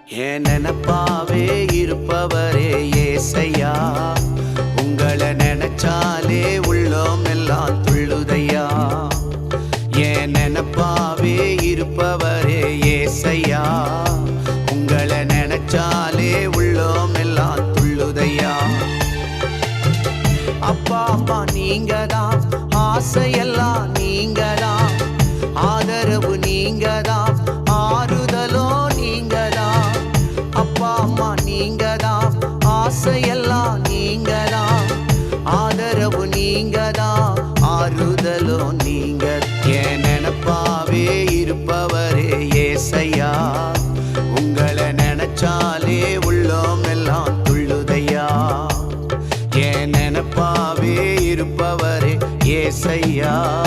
என் நினப்பாவே இருப்பவரே ஏசையா, உங்களை நினைச்சாலே உள்ளோம் எல்லாம் துள்ளுதையா. என் நினப்பாவே இருப்பவரே ஏசையா, உங்களை நினைச்சாலே உள்ளோம் எல்லாம் துள்ளுதையா. அப்பா அம்மா நீங்கதான், ஆசையெல்லாம் நீங்கதான், ஆதரவு நீங்கதான், ஆறுதலோ நீங்கதான். அப்பா அம்மா நீங்கதான், ஆசையெல்லாம் நீங்கதான், ஆதரவு நீங்கதான், ஆறுதலோ நீங்க. என் நினப்பாவே இருப்பவரே ஏசையா, உங்களை நினைச்சாலே உள்ளோம் எல்லாம் துள்ளுதையா. என் நினப்பாவே இருப்பவரே ஏசையா.